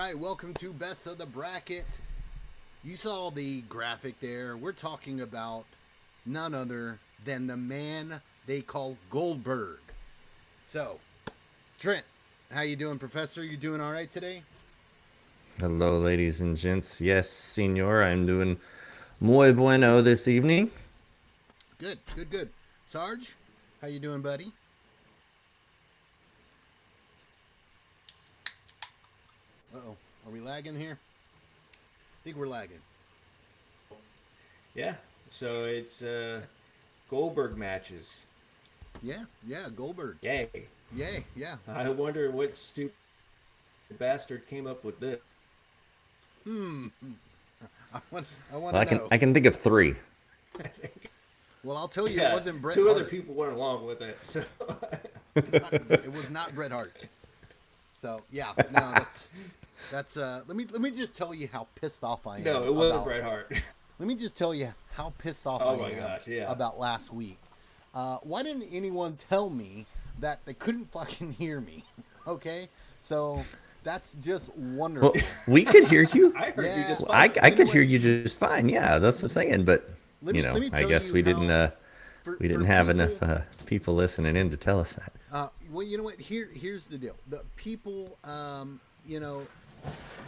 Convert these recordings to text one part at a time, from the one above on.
right, welcome to Best of the Bracket. You saw the graphic there. We're talking about none other than the man they call Goldberg. So, Trent, how you doing, Professor? You doing all right today? Hello, ladies and gents. Yes, senor, I'm doing muy bueno this evening. Good, good, good. Sarge, how you doing, buddy? Uh-oh, are we lagging here? I think we're lagging. Yeah. So it's Goldberg matches. Yeah, yeah, Goldberg. Yay. Yay, yeah. I wonder what stupid bastard came up with this. Hmm. I want Well, to I can know. I can think of three. Well, I'll tell you, it Yeah. wasn't Bret Two other Hart. people went along with it. So It was not Bret Hart. So yeah, no, that's. Let me just tell you how pissed off I am. no, it wasn't about, Bret Hart. Let me just tell you how pissed off I Oh my am gosh, yeah. about last week. Why didn't anyone tell me that they couldn't fucking hear me? Okay, so that's just Well, wonderful. we could hear you. I heard you Yeah, just Well, I fine. I you know could hear what? you just fine. Yeah, that's what I'm saying. But Let me I tell guess you we didn't how we for didn't have people. enough people listening in to tell us that. Well, you know what? Here's the deal. The people,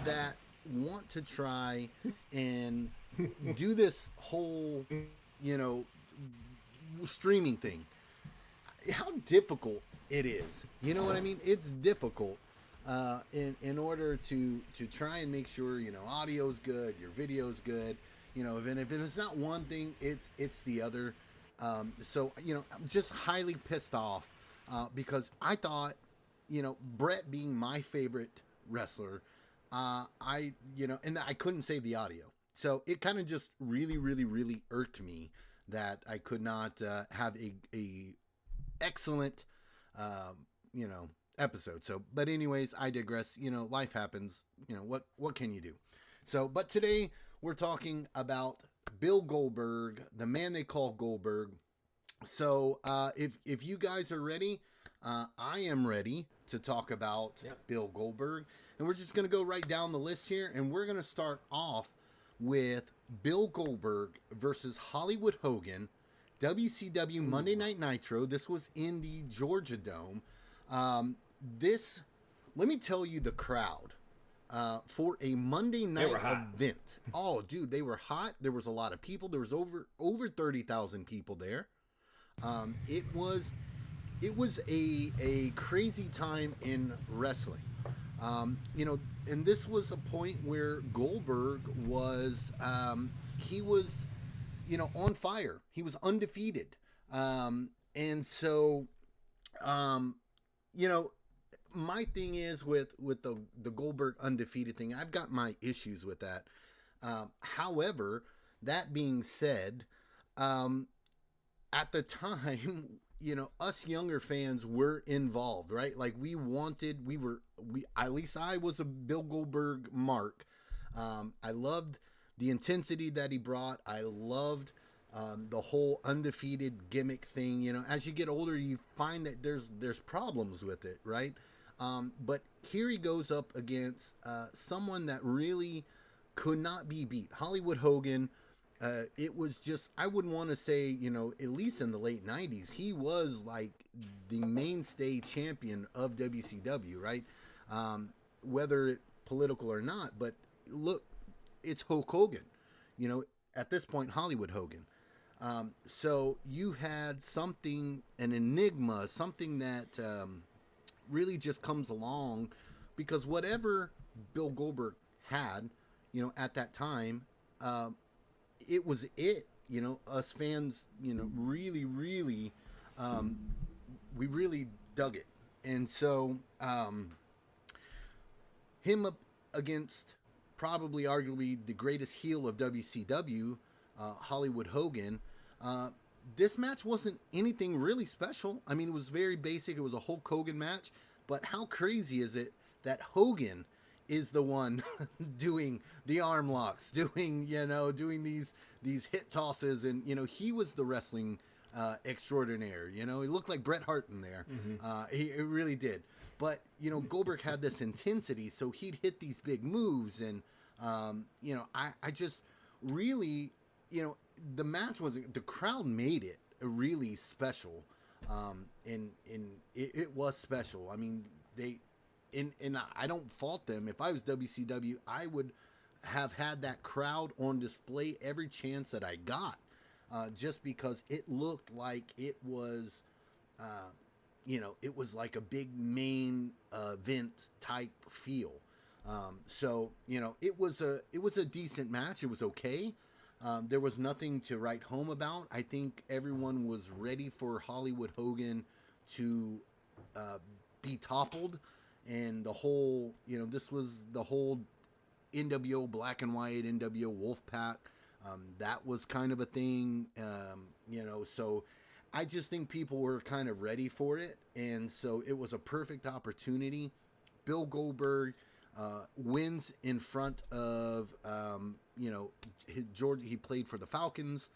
that want to try and do this whole, you know, streaming thing. How difficult it is. You know what I mean? It's difficult in order to try and make sure audio's good, your video's good. If it's not one thing, it's the other. So I'm just highly pissed off because I thought, Brett being my favorite wrestler, and I couldn't save the audio. So it kind of just really, really, really irked me that I could not have a excellent, episode. So, but anyways, I digress. Life happens. What can you do? So, but today we're talking about Bill Goldberg, the man they call Goldberg. So, if you guys are ready, I am ready to talk about Yep. Bill Goldberg, and we're just gonna go right down the list here, and we're gonna start off with Bill Goldberg versus Hollywood Hogan, WCW Monday Night Nitro. This was in the Georgia Dome. This, let me tell you, the crowd for a Monday They night were hot. event. Oh, dude, they were hot. There was a lot of people. There was over 30,000 people there. It was a crazy time in wrestling. And this was a point where Goldberg was he was on fire. He was undefeated. And so um, you know my thing is with the Goldberg undefeated thing. I've got my issues with that. However, that being said, um, at the time, us younger fans were involved, right? Like we at least I was a Bill Goldberg mark. I loved the intensity that he brought. I loved the whole undefeated gimmick thing. As you get older, you find that there's problems with it, right? But here he goes up against someone that really could not be beat. Hollywood Hogan. It was just, I wouldn't want to say, at least in the late 90s, he was like the mainstay champion of WCW, right? Whether it political or not, but look, it's Hulk Hogan, at this point, Hollywood Hogan. So you had something, an enigma, something that really just comes along because whatever Bill Goldberg had, at that time, it was it. Us fans, really, really, um, we really dug it. And so, him up against probably arguably the greatest heel of WCW, Hollywood Hogan. This match wasn't anything really special. I mean, it was very basic. It was a Hulk Hogan match. But how crazy is it that Hogan is the one doing the arm locks, doing these hip tosses, and he was the wrestling extraordinaire. He looked like Bret Hart in there. Hmm. He it really did. but Goldberg had this intensity, so he'd hit these big moves, and I just really, the match wasn't, the crowd made it really special, and it was special. I mean, and I don't fault them. If I was WCW, I would have had that crowd on display every chance that I got, just because it looked like it was, it was like a big main event type feel. So it was a decent match. It was okay. There was nothing to write home about. I think everyone was ready for Hollywood Hogan to be toppled, and the whole, this was the whole NWO Black and White, NWO Wolfpack. That was kind of a thing, so I just think people were kind of ready for it, and so it was a perfect opportunity. Bill Goldberg wins in front of, George. He played for the Falcons,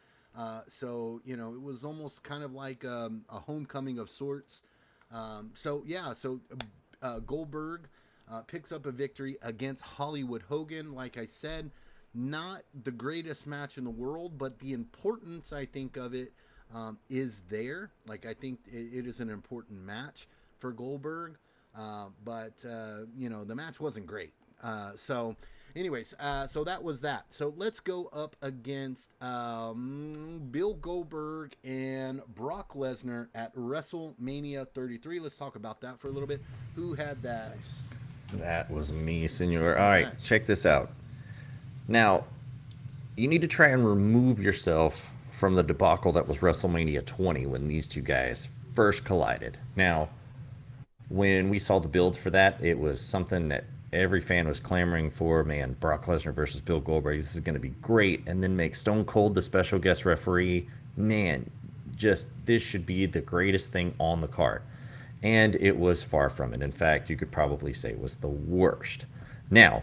so it was almost kind of like a homecoming of sorts. So Goldberg picks up a victory against Hollywood Hogan. Like I said, not the greatest match in the world, but the importance, I think, of it is there. Like, I think it is an important match for Goldberg, but the match wasn't great. So that was that. So let's go up against Bill Goldberg and Brock Lesnar at WrestleMania 33. Let's talk about that for a little bit. Who had that? That was me, senor. All right, check this out. Now, you need to try and remove yourself from the debacle that was WrestleMania 20 when these two guys first collided. Now, when we saw the build for that, it was something that every fan was clamoring for. Man, Brock Lesnar versus Bill Goldberg, this is going to be great. And then make Stone Cold the special guest referee. Man, just this should be the greatest thing on the card. And it was far from it. In fact, you could probably say it was the worst. Now,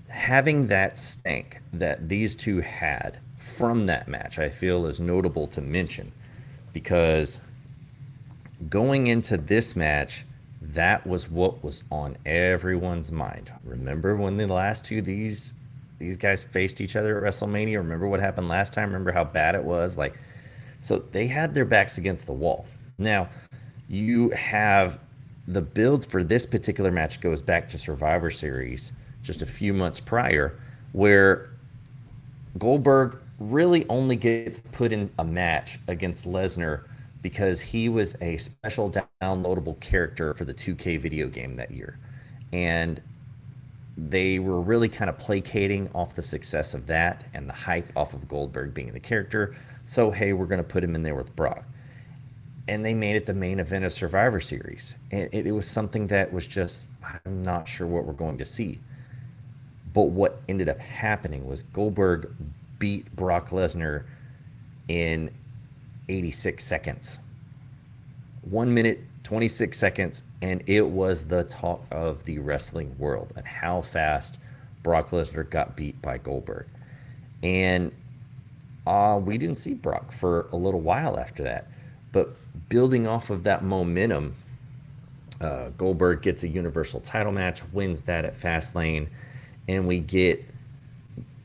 having that stank that these two had from that match, I feel is notable to mention, because going into this match, that was what was on everyone's mind. Remember when the last two these guys faced each other at WrestleMania? Remember what happened last time? Remember how bad it was? So they had their backs against the wall. Now, you have the build for this particular match goes back to Survivor Series just a few months prior, where Goldberg really only gets put in a match against Lesnar because he was a special downloadable character for the 2K video game that year. And they were really kind of placating off the success of that and the hype off of Goldberg being the character. So, hey, we're going to put him in there with Brock. And they made it the main event of Survivor Series. And it was something that was just, I'm not sure what we're going to see. But what ended up happening was Goldberg beat Brock Lesnar in 86 seconds. 1 minute, 26 seconds, and it was the talk of the wrestling world and how fast Brock Lesnar got beat by Goldberg. And we didn't see Brock for a little while after that. But building off of that momentum, Goldberg gets a Universal title match, wins that at Fastlane, and we get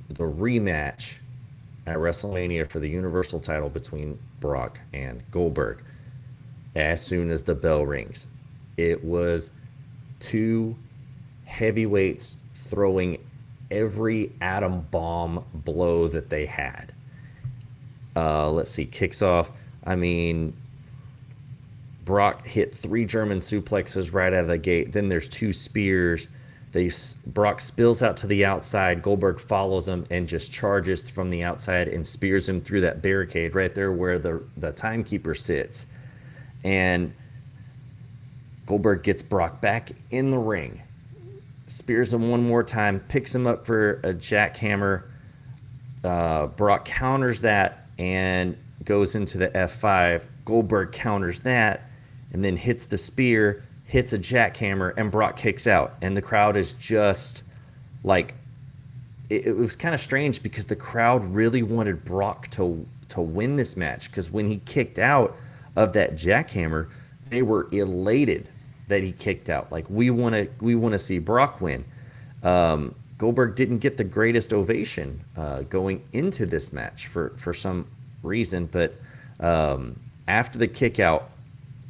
the rematch at WrestleMania for the Universal title between Brock and Goldberg as soon as the bell rings. It was two heavyweights throwing every atom bomb blow that they had. Let's see, kicks off. I mean, Brock hit 3 German suplexes right out of the gate. Then there's 2 spears. Brock spills out to the outside. Goldberg follows him and just charges from the outside and spears him through that barricade right there where the timekeeper sits. And Goldberg gets Brock back in the ring, spears him one more time, picks him up for a jackhammer. Brock counters that and goes into the F5. Goldberg counters that and then hits the spear, hits a jackhammer, and Brock kicks out. And the crowd is just like, it was kind of strange because the crowd really wanted Brock to win this match, because when he kicked out of that jackhammer, they were elated that he kicked out. Like we want to see Brock win. Goldberg didn't get the greatest ovation going into this match for some reason, but after the kick out,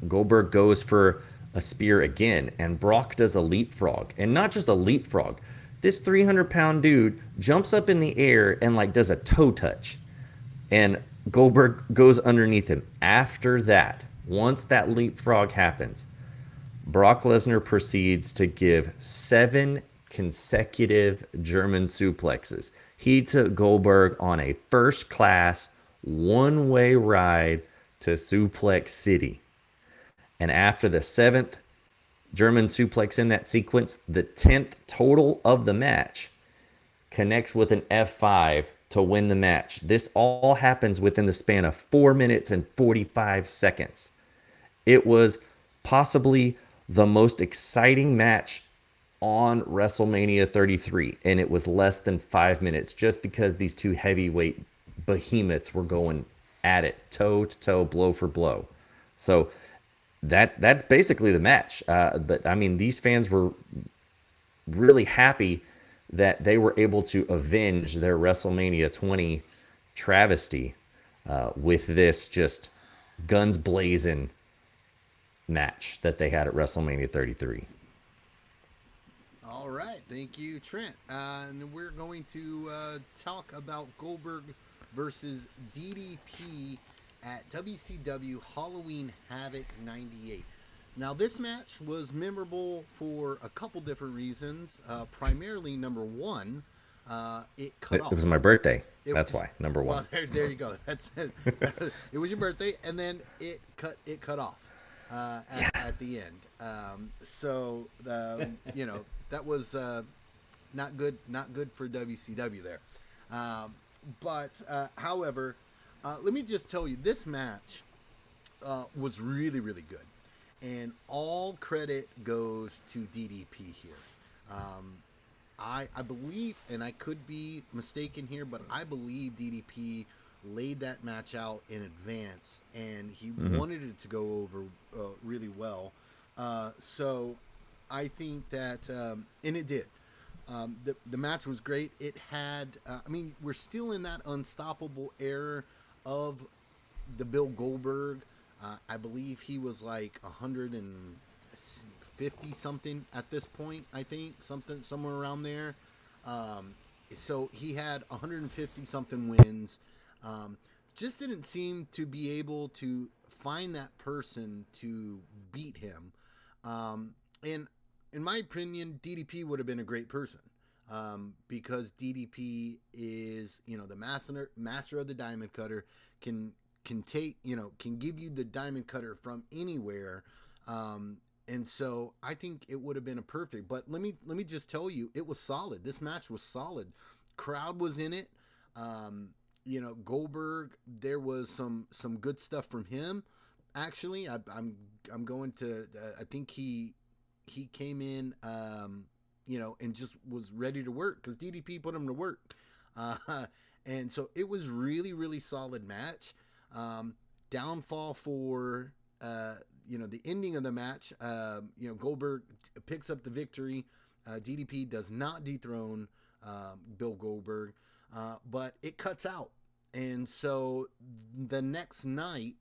Goldberg goes for a spear again, and Brock does a leapfrog, and not just a leapfrog. This 300-pound dude jumps up in the air and like does a toe touch, and Goldberg goes underneath him. After that, once that leapfrog happens, Brock Lesnar proceeds to give 7 consecutive German suplexes. He took Goldberg on a first-class, one-way ride to Suplex City. And after the 7th German suplex in that sequence, the 10th total of the match connects with an F5 to win the match. This all happens within the span of 4 minutes and 45 seconds. It was possibly the most exciting match on WrestleMania 33, and it was less than 5 minutes just because these two heavyweight behemoths were going at it, toe to toe, blow for blow. So that's basically the match. But I mean, these fans were really happy that they were able to avenge their WrestleMania 20 travesty with this just guns blazing match that they had at WrestleMania 33. All right, thank you, Trent. And we're going to talk about Goldberg versus DDP at WCW Halloween Havoc 98. Now, this match was memorable for a couple different reasons. Primarily, number one, it cut off. It was my birthday. That's was, why, number one. Well, there you go. That's it. It was your birthday, and then it cut off at the end. So you know, that was not good for WCW there. But however, let me just tell you, this match was really, really good. And all credit goes to DDP here. I believe, and I could be mistaken here, but I believe DDP laid that match out in advance, and he wanted it to go over really well. So I think that, and it did. The match was great. It had, I mean, we're still in that unstoppable era of the Bill Goldberg. I believe he was like 150 something at this point. I think somewhere around there. So he had 150 something wins. Just didn't seem to be able to find that person to beat him. And in my opinion, DDP would have been a great person. Because DDP is, you know, the master of the diamond cutter, can take, you know, can give you the diamond cutter from anywhere. And so I think it would have been a perfect, but let me just tell you, it was solid. This match was solid. Crowd was in it. You know, Goldberg, there was some good stuff from him. Actually, I'm going to, I think he came in, you know, and just was ready to work because DDP put him to work. And so it was really, really solid match. Downfall for, you know, the ending of the match, you know, Goldberg picks up the victory. DDP does not dethrone Bill Goldberg, but it cuts out. And so the next night,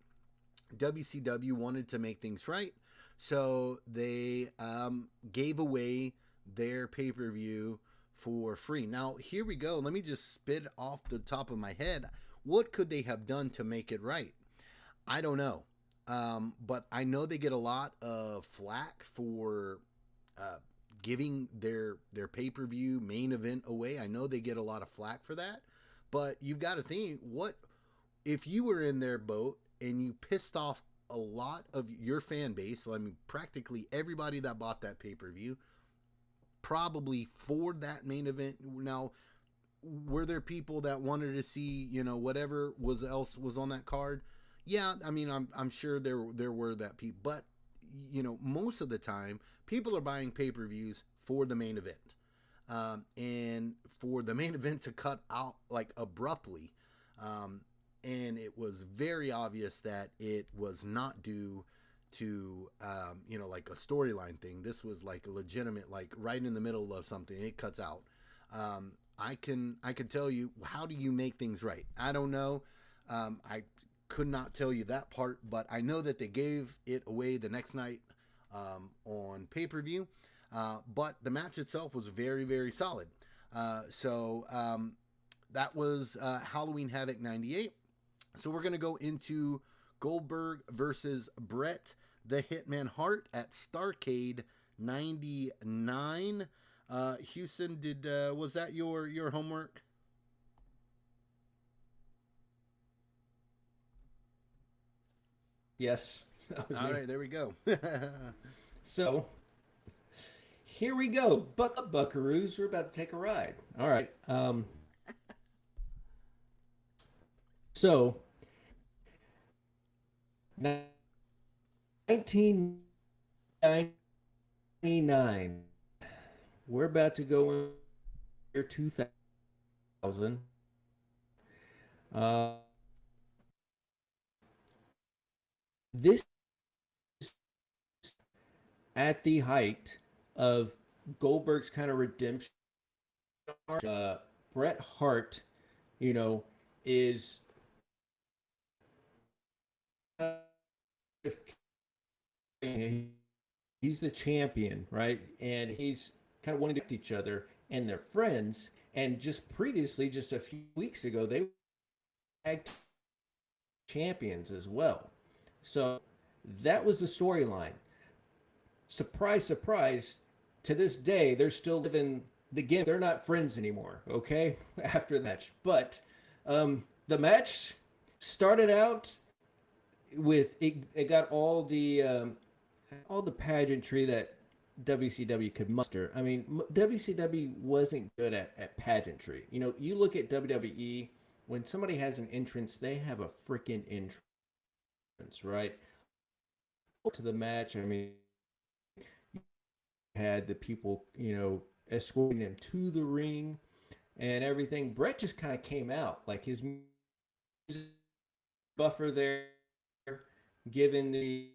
WCW wanted to make things right. So they gave away their pay-per-view for free. Now, here we go. Let me just spit off the top of my head. What could they have done to make it right? I don't know. But I know they get a lot of flack for giving their pay-per-view main event away. I know they get a lot of flack for that. But you've got to think, what if you were in their boat and you pissed off a lot of your fan base? So, I mean, practically everybody that bought that pay-per-view, probably for that main event. Now, were there people that wanted to see, you know, whatever else was on that card? Yeah, I mean, I'm sure there were that people, but you know, most of the time, people are buying pay-per-views for the main event, and for the main event to cut out like abruptly, and it was very obvious that it was not due to like a storyline thing. This was like a legitimate, like right in the middle of something. It cuts out. I can tell you, how do you make things right? I don't know. I could not tell you that part, but I know that they gave it away the next night on pay-per-view. But the match itself was very, very solid. That was Halloween Havoc 98. So we're going to go into Goldberg versus Bret the Hitman Hart at Starrcade 99. Houston, was that your homework? Yes. That was All me. right, there we go. So here we go. Buck up, buckaroos. We're about to take a ride. All right. So 1999. We're about to go in year 2000. Uh, this is at the height of Goldberg's kind of redemption. Bret Hart, is he's the champion, right? And he's kind of wanting to get each other, and they're friends. And just previously, just a few weeks ago, they were champions as well. So that was the storyline. Surprise, surprise. To this day, they're still living the game. They're not friends anymore, okay? After the match. But the match started out with it got all the pageantry that WCW could muster. I mean, WCW wasn't good at pageantry. You look at WWE, when somebody has an entrance, they have a freaking entrance, right? To the match, I mean, you had the people, escorting them to the ring and everything. Bret just kind of came out like his buffer there, given the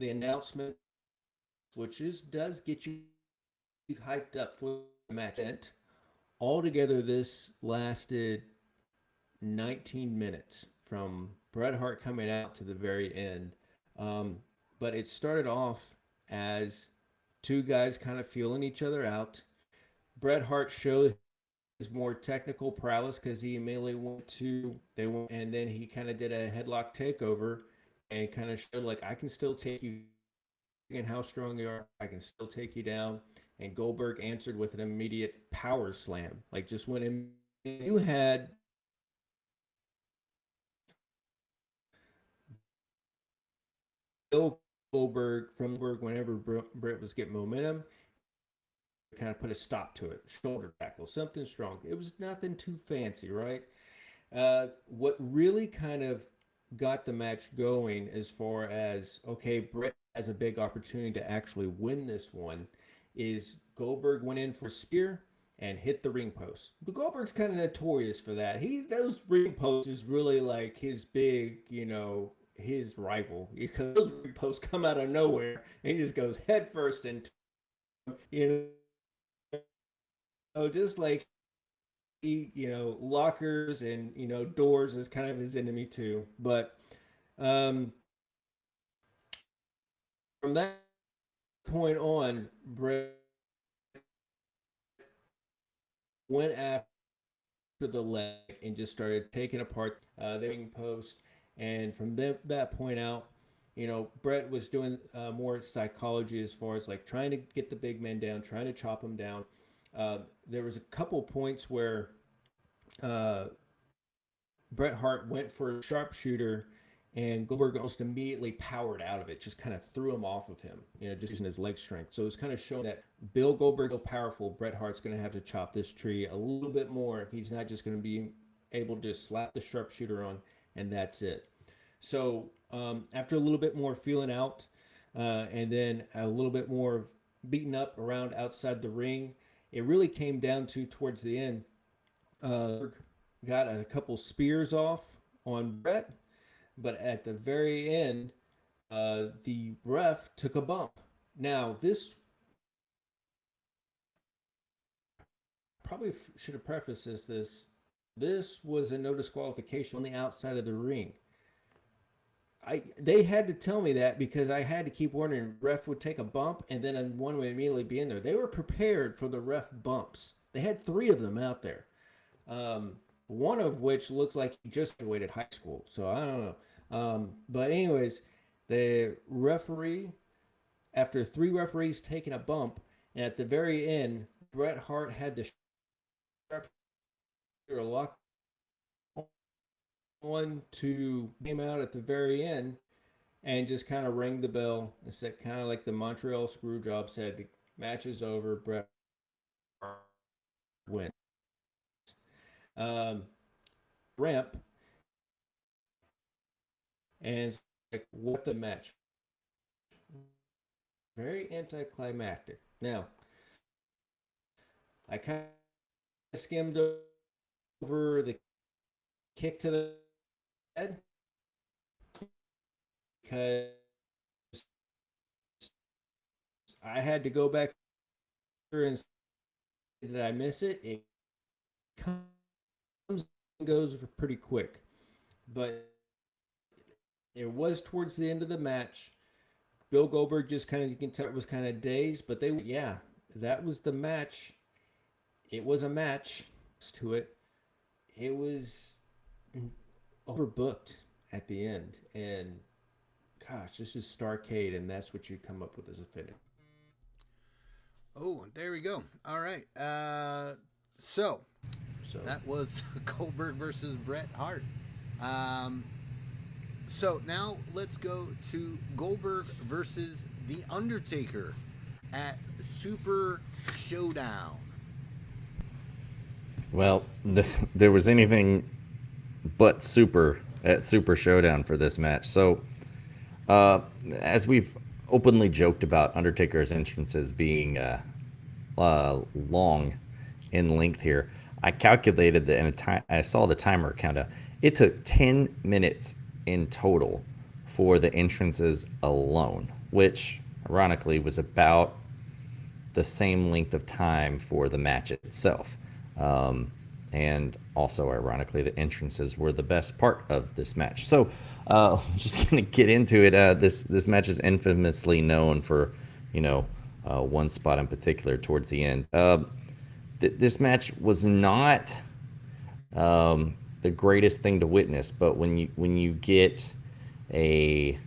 announcement, which does get you hyped up for the match. And altogether, this lasted 19 minutes from Bret Hart coming out to the very end. But it started off as two guys kind of feeling each other out. Bret Hart showed his more technical prowess because he immediately and then he kind of did a headlock takeover and kind of showed like, I can still take you, and how strong you are, I can still take you down. And Goldberg answered with an immediate power slam, like just went in. You had Bill Goldberg whenever Bret was getting momentum, kind of put a stop to it. Shoulder tackle, something strong. It was nothing too fancy, right? What really kind of got the match going, as far as, okay, Bret has a big opportunity to actually win this one, is Goldberg went in for a spear and hit the ring post. But Goldberg's kind of notorious for that. Those ring posts is really like his big, his rival, because those ring posts come out of nowhere and he just goes head first into, just like lockers and doors is kind of his enemy too. But from that point on, Bret went after the leg and just started taking apart the ring post. And from that point out, Bret was doing more psychology, as far as like trying to get the big men down, trying to chop them down. There was a couple points where Bret Hart went for a sharpshooter, and Goldberg almost immediately powered out of it, just kind of threw him off of him, just using his leg strength. So it was kind of showing that Bill Goldberg's so powerful, Bret Hart's going to have to chop this tree a little bit more. He's not just going to be able to slap the sharpshooter on, and that's it. So after a little bit more feeling out, and then a little bit more beaten up around outside the ring, it really came down to, towards the end, got a couple spears off on Bret. But at the very end, the ref took a bump. Now, this probably should have prefaced this was a no disqualification on the outside of the ring. They had to tell me that because I had to keep wondering ref would take a bump and then one would immediately be in there. They were prepared for the ref bumps. They had three of them out there. One of which looks like he just graduated high school. So I don't know. But anyways, the referee, after three referees taking a bump, and at the very end, Bret Hart had the lock on to came out at the very end and just kind of rang the bell and said, kind of like the Montreal Screwjob said, the match is over. Bret wins. Um, Ramp and it's like, what the match? Very anticlimactic. Now, I kind of skimmed over the kick to the head because I had to go back and say, did I miss it? It comes and goes pretty quick, but it was towards the end of the match. Bill Goldberg just kind of, you can tell it was kind of dazed, but yeah, that was the match. It was a match to it. It was overbooked at the end, and gosh, this is Starcade, and that's what you come up with as a finish. Oh, there we go. All right. So So that was Goldberg versus Bret Hart. Um, so now let's go to Goldberg versus The Undertaker at Super Showdown. Well, there was anything but super at Super Showdown for this match. So, as we've openly joked about Undertaker's entrances being long in length here, I calculated that, and I saw the timer count out. It took 10 minutes in total for the entrances alone, which ironically was about the same length of time for the match itself. And also, ironically, the entrances were the best part of this match. So, just gonna get into it. This match is infamously known for, one spot in particular towards the end. This match was not the greatest thing to witness, but when you get a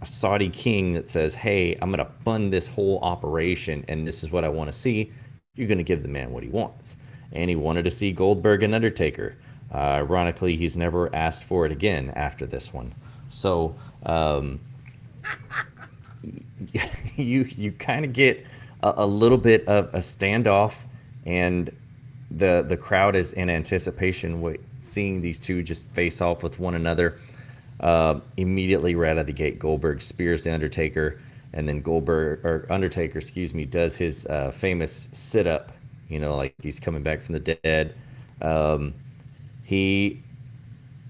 Saudi king that says, "Hey, I'm going to fund this whole operation, and this is what I want to see," you're going to give the man what he wants. And he wanted to see Goldberg and Undertaker. Ironically, he's never asked for it again after this one. So you kind of get a little bit of a standoff, and the crowd is in anticipation, seeing these two just face off with one another. Immediately right out of the gate, Goldberg spears the Undertaker, and then Undertaker, excuse me, does his famous sit up, like he's coming back from the dead. He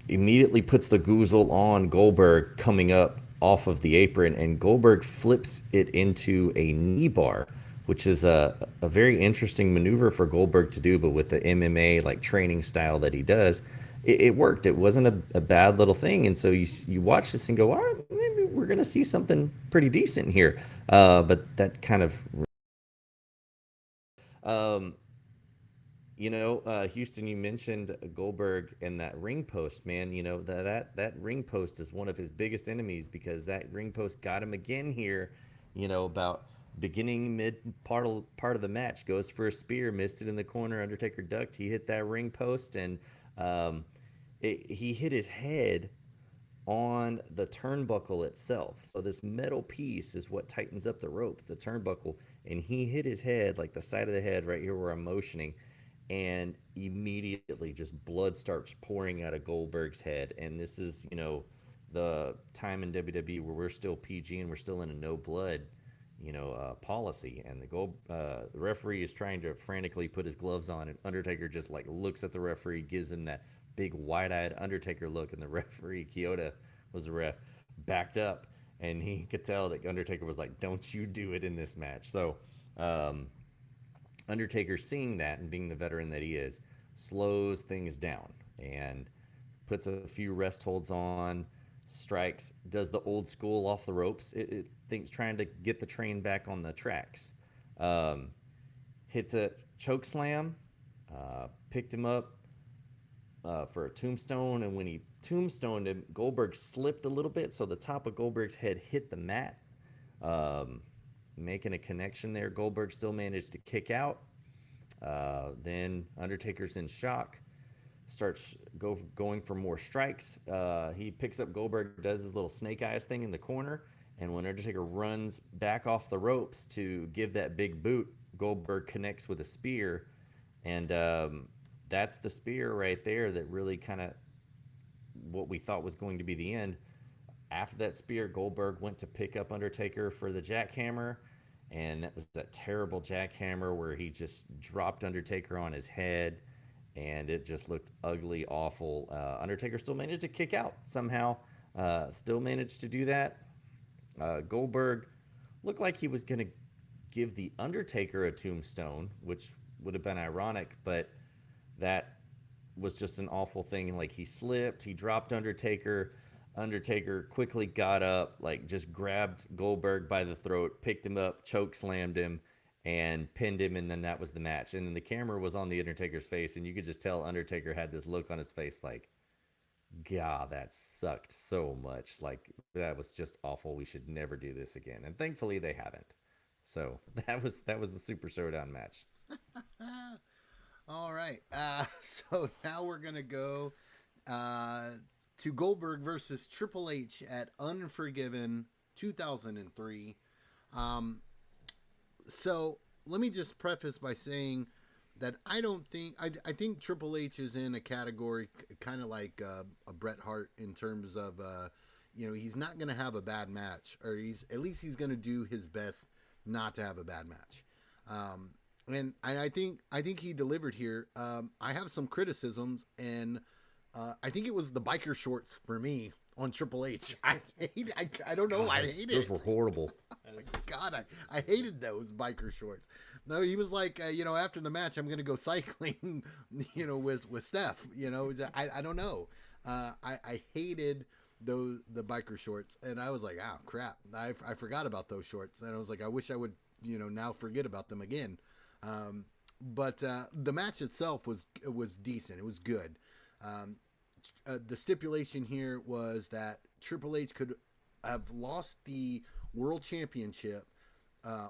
immediately puts the goozle on Goldberg coming up off of the apron, and Goldberg flips it into a knee bar, which is a very interesting maneuver for Goldberg to do, but with the MMA like training style that he does, it worked. It wasn't a bad little thing, and so you watch this and go, all right, maybe we're gonna see something pretty decent here. But that kind of um, Houston, you mentioned Goldberg and that ring post, man. That ring post is one of his biggest enemies, because that ring post got him again here. About beginning mid part of the match, goes for a spear, missed it in the corner. Undertaker ducked. He hit that ring post, and um, he hit his head on the turnbuckle itself. So this metal piece is what tightens up the ropes, the turnbuckle, and he hit his head, like the side of the head right here where I'm motioning, and immediately just blood starts pouring out of Goldberg's head. And this is, the time in WWE where we're still PG and we're still in a no blood, policy. And the referee is trying to frantically put his gloves on, and Undertaker just like looks at the referee, gives him that big wide-eyed Undertaker look, and the referee, Kyoto was the ref, backed up, and he could tell that Undertaker was like, don't you do it in this match. So Undertaker, seeing that and being the veteran that he is, slows things down and puts a few rest holds on, strikes, does the old school off the ropes. It thinks trying to get the train back on the tracks. Hits a choke slam, picked him up for a tombstone, and when he tombstoned him, Goldberg slipped a little bit, so the top of Goldberg's head hit the mat, making a connection there. Goldberg still managed to kick out. Then Undertaker's in shock, starts going for more strikes. He picks up Goldberg, does his little snake eyes thing in the corner, and when Undertaker runs back off the ropes to give that big boot, Goldberg connects with a spear, and that's the spear right there that really kind of what we thought was going to be the end. After that spear, Goldberg went to pick up Undertaker for the jackhammer, and that was that terrible jackhammer where he just dropped Undertaker on his head, and it just looked ugly, awful. Undertaker still managed to kick out somehow, still managed to do that. Goldberg looked like he was going to give the Undertaker a tombstone, which would have been ironic, but that was just an awful thing. Like, he slipped, he dropped Undertaker. Undertaker quickly got up, like just grabbed Goldberg by the throat, picked him up, choke slammed him, and pinned him, and then that was the match. And then the camera was on the Undertaker's face, and you could just tell Undertaker had this look on his face like, God, that sucked so much. Like, that was just awful. We should never do this again. And thankfully they haven't. So that was the Super Showdown match. All right. So now we're going to go to Goldberg versus Triple H at Unforgiven 2003. So let me just preface by saying that I think Triple H is in a category kind of like a Bret Hart in terms of, he's not going to have a bad match, or at least he's going to do his best not to have a bad match. And I think he delivered here. I have some criticisms, and I think it was the biker shorts for me on Triple H. I don't know. I hated those were horrible. God, I hated those biker shorts. No, he was like, after the match, I'm going to go cycling, with Steph. I don't know. I hated the biker shorts, and I was like, oh crap, I forgot about those shorts, and I was like, I wish I would, now forget about them again. But the match itself was decent. It was good. The stipulation here was that Triple H could have lost the World Championship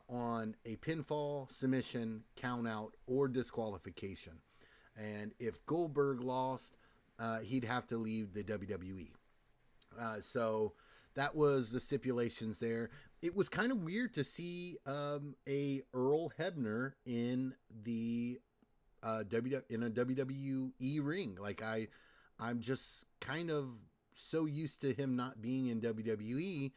on a pinfall, submission, countout, or disqualification. And if Goldberg lost, he'd have to leave the WWE. So that was the stipulations there. It was kind of weird to see a Earl Hebner in the in a WWE ring. Like, I'm just kind of so used to him not being in WWE.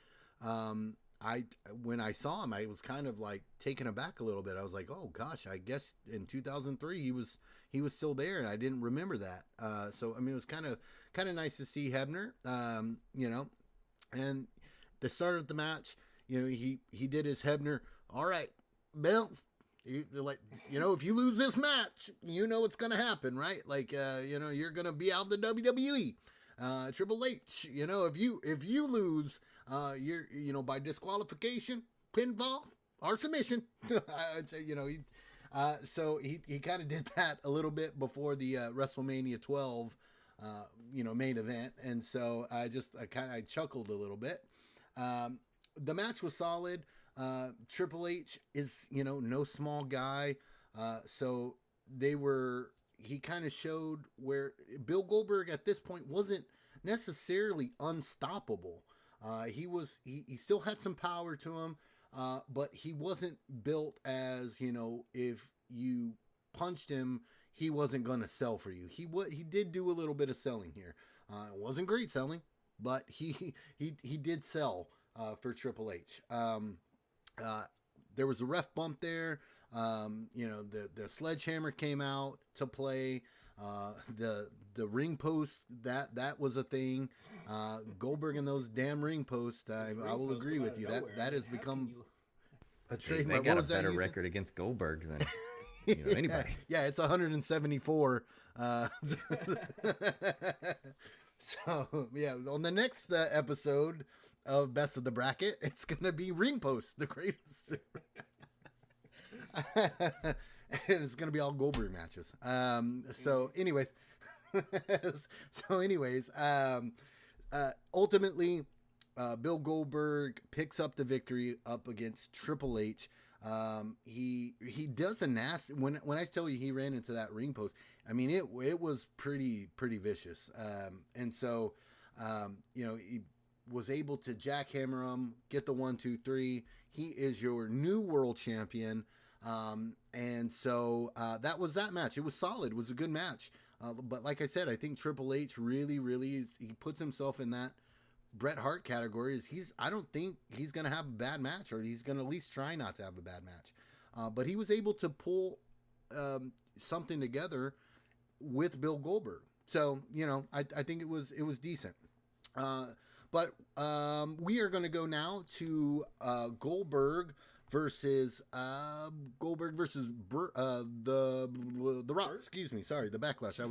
When I saw him, I was kind of like taken aback a little bit. I was like, oh gosh, I guess in 2003 he was still there, and I didn't remember that. So I mean, it was kind of nice to see Hebner. And the start of the match, he did his Hebner. All right, Bill. If you lose this match, what's going to happen, right? Like, you're going to be out of the WWE. Triple H, if you lose, you're, by disqualification, pinfall, or submission. I'd say, so he kind of did that a little bit before the WrestleMania 12, main event. And so I chuckled a little bit. The match was solid. Triple H is, no small guy. So he kind of showed where Bill Goldberg at this point wasn't necessarily unstoppable. He still had some power to him, but he wasn't built as, if you punched him, he wasn't going to sell for you. He did do a little bit of selling here. It wasn't great selling, but he did sell for Triple H. There was a ref bump there. The sledgehammer came out to play. The ring post, that was a thing. Goldberg and those damn ring posts. I will agree with you. That has become a Hey, they trademark. got What a was that better using? record against Goldberg than anybody. Yeah, it's 174. So yeah, on the next episode of Best of the Bracket, it's gonna be ring post, the greatest. And it's gonna be all Goldberg matches. Ultimately, Bill Goldberg picks up the victory up against Triple H. He does a nasty, when I tell you he ran into that ring post, I mean it was pretty vicious. He was able to jackhammer him, get the 1, 2, 3. He is your new world champion. That was that match. It was solid. It was a good match. But like I said, I think Triple H really he puts himself in that Bret Hart category. I don't think he's going to have a bad match, or he's going to at least try not to have a bad match. But he was able to pull something together with Bill Goldberg. So, I think it was decent. But we are going to go now to Goldberg versus the Rock. Excuse me, sorry, the Backlash. I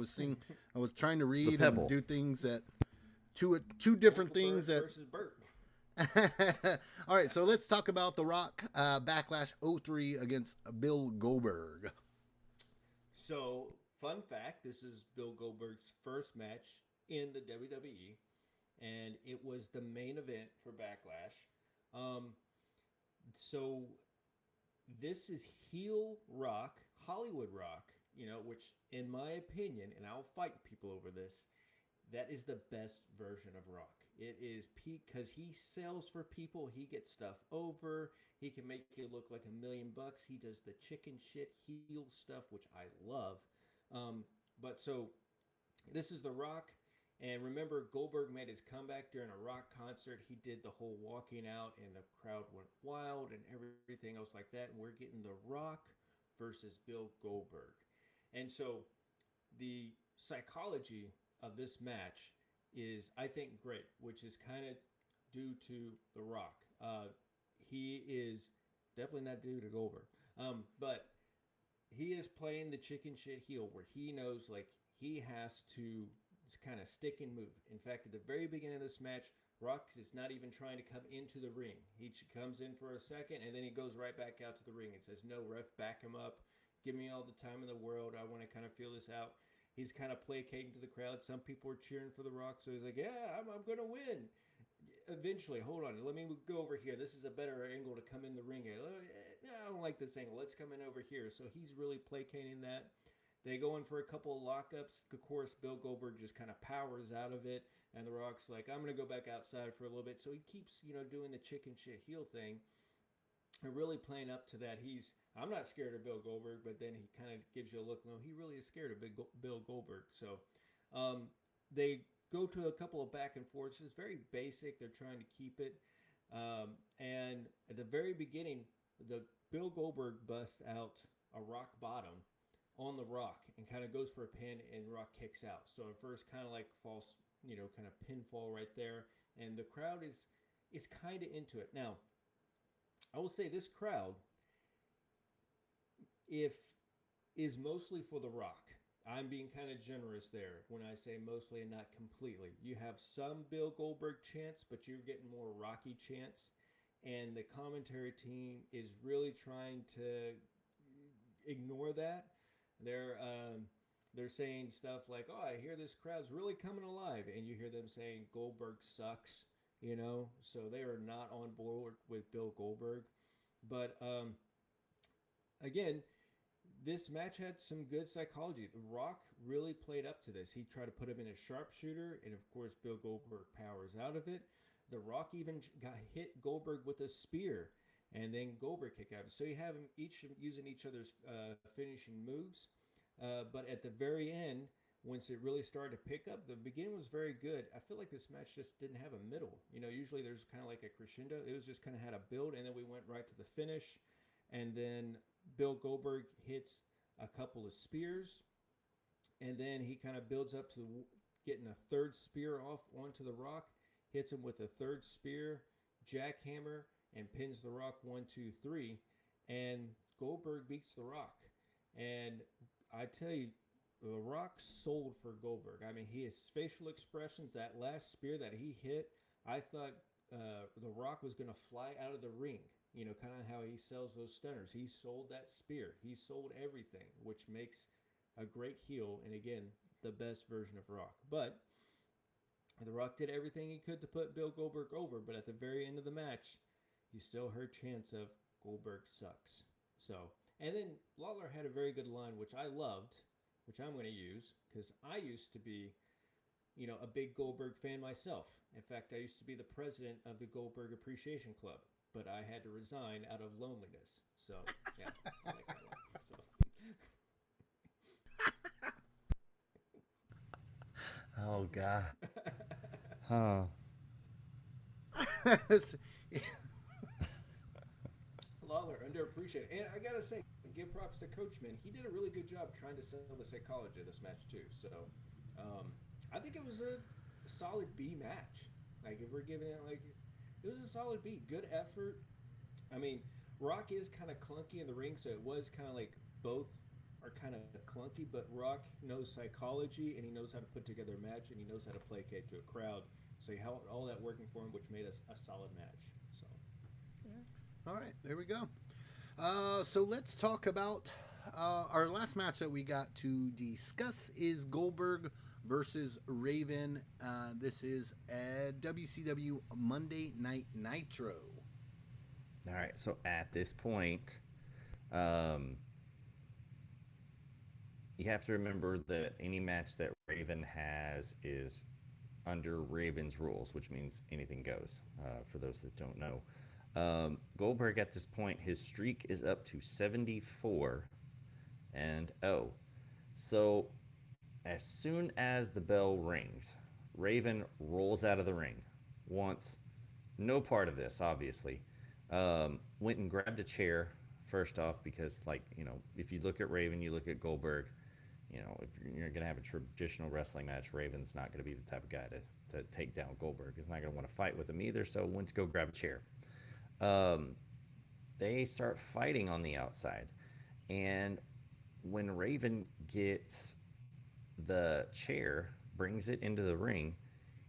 was trying to read and do things that two different things that. Versus Burt. All right, so let's talk about the Rock Backlash 03 against Bill Goldberg. So, fun fact: this is Bill Goldberg's first match in the WWE, and it was the main event for Backlash. So this is heel Rock, Hollywood Rock, which in my opinion, and I'll fight people over this, that is the best version of Rock. It is peak because he sells for people. He gets stuff over. He can make you look like $1,000,000. He does the chicken shit heel stuff, which I love. So this is the Rock. And remember, Goldberg made his comeback during a Rock concert. He did the whole walking out, and the crowd went wild and everything else like that. And we're getting the Rock versus Bill Goldberg. And so the psychology of this match is, I think, great, which is kind of due to the Rock. He is definitely not due to Goldberg. But he is playing the chicken shit heel, where he knows, like, he has to kind of stick and move. In fact, at the very beginning of this match, Rock is not even trying to come into the ring. He comes in for a second, and then he goes right back out to the ring and says, "No, ref, back him up. Give me all the time in the world. I want to kind of feel this out." He's kind of placating to the crowd. Some people are cheering for the Rock, so he's like, "Yeah, I'm going to win." Eventually, hold on, let me go over here. This is a better angle to come in the ring. I don't like this angle. Let's come in over here. So he's really placating that. They go in for a couple of lockups. Of course, Bill Goldberg just kind of powers out of it, and the Rock's like, "I'm going to go back outside for a little bit." So he keeps, doing the chicken shit heel thing and really playing up to that. I'm not scared of Bill Goldberg, but then he kind of gives you a look. No, he really is scared of Bill Goldberg. So they go to a couple of back and forths. It's very basic. They're trying to keep it. And at the very beginning, the Bill Goldberg busts out a rock bottom on the Rock and kind of goes for a pin, and Rock kicks out. So at first, kind of like false, kind of pinfall right there. And the crowd is kind of into it. Now, I will say this crowd is mostly for the Rock. I'm being kind of generous there when I say mostly and not completely. You have some Bill Goldberg chants, but you're getting more Rocky chants. And the commentary team is really trying to ignore that. They're saying stuff like, "Oh, I hear this crowd's really coming alive," and you hear them saying Goldberg sucks, So they are not on board with Bill Goldberg. But again, this match had some good psychology. The Rock really played up to this. He tried to put him in a sharpshooter, and of course, Bill Goldberg powers out of it. The Rock even got hit Goldberg with a spear, and then Goldberg kicked out. So you have them each using each other's finishing moves. But at the very end, once it really started to pick up, the beginning was very good. I feel like this match just didn't have a middle. Usually there's kind of like a crescendo. It was just kind of had a build, and then we went right to the finish. And then Bill Goldberg hits a couple of spears, and then he kind of builds up to getting a third spear off onto the Rock, hits him with a third spear, jackhammer, and pins the Rock 1, 2, 3, and Goldberg beats the Rock. And I tell you, the Rock sold for Goldberg. I mean, his facial expressions, that last spear that he hit, I thought the Rock was going to fly out of the ring. You know, kind of how he sells those stunners. He sold that spear. He sold everything, which makes a great heel, and again, the best version of Rock. But The Rock did everything he could to put Bill Goldberg over, but at the very end of the match, you still heard chants of Goldberg sucks. So, and then Lawler had a very good line, which I loved, which I'm going to use because I used to be, a big Goldberg fan myself. In fact, I used to be the president of the Goldberg Appreciation Club, but I had to resign out of loneliness. So, yeah, I like that line. So. Oh God. Huh. Lawler underappreciated, and I gotta say, give props to Coachman. He did a really good job trying to sell the psychology of this match too. So, I think it was a solid B match. Like if we're giving it it was a solid B. Good effort. I mean, Rock is kind of clunky in the ring, so it was kind of like both are kind of clunky. But Rock knows psychology, and he knows how to put together a match, and he knows how to placate to a crowd. So he held all that working for him, which made us a solid match. So. All right, there we go. So let's talk about our last match that we got to discuss is Goldberg versus Raven. This is at WCW Monday Night Nitro. All right, so at this point, you have to remember that any match that Raven has is under Raven's rules, which means anything goes, for those that don't know. Goldberg at this point, his streak is up to 74 and 0. So as soon as the bell rings, Raven rolls out of the ring. Wants no part of this, obviously. Went and grabbed a chair first off because, if you look at Raven, you look at Goldberg. If you're going to have a traditional wrestling match, Raven's not going to be the type of guy to take down Goldberg. He's not going to want to fight with him either, so went to go grab a chair. They start fighting on the outside. And when Raven gets the chair, brings it into the ring,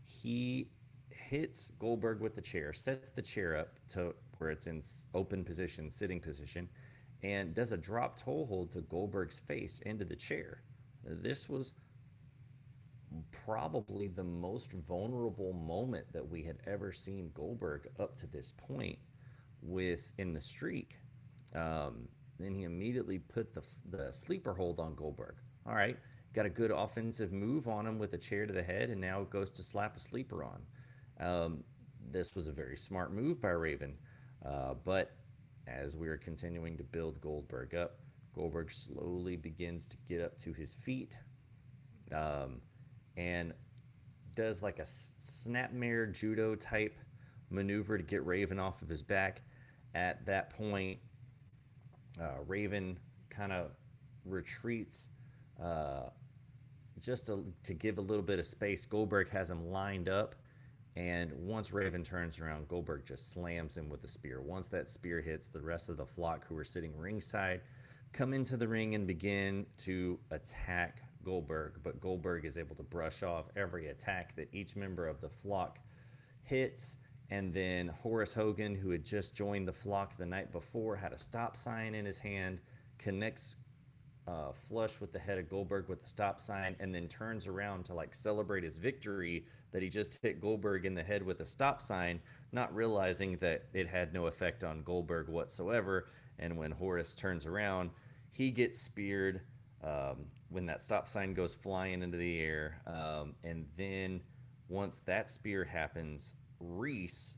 he hits Goldberg with the chair, sets the chair up to where it's in open position, sitting position, and does a drop toe hold to Goldberg's face into the chair. This was probably the most vulnerable moment that we had ever seen Goldberg up to this point in the streak. Then he immediately put the sleeper hold on Goldberg. All right, got a good offensive move on him with a chair to the head, and now goes to slap a sleeper on. This was a very smart move by Raven, but as we are continuing to build Goldberg up, Goldberg slowly begins to get up to his feet, and does like a snapmare judo type maneuver to get Raven off of his back. At that point, Raven kind of retreats, just to give a little bit of space. Goldberg has him lined up, and once Raven turns around, Goldberg just slams him with the spear. Once that spear hits, the rest of the flock who are sitting ringside come into the ring and begin to attack Goldberg, but Goldberg is able to brush off every attack that each member of the flock hits. And then Horace Hogan, who had just joined the flock the night before, had a stop sign in his hand, connects flush with the head of Goldberg with the stop sign, and then turns around to celebrate his victory that he just hit Goldberg in the head with a stop sign, not realizing that it had no effect on Goldberg whatsoever. And when Horace turns around, he gets speared when that stop sign goes flying into the air. And then once that spear happens, Reese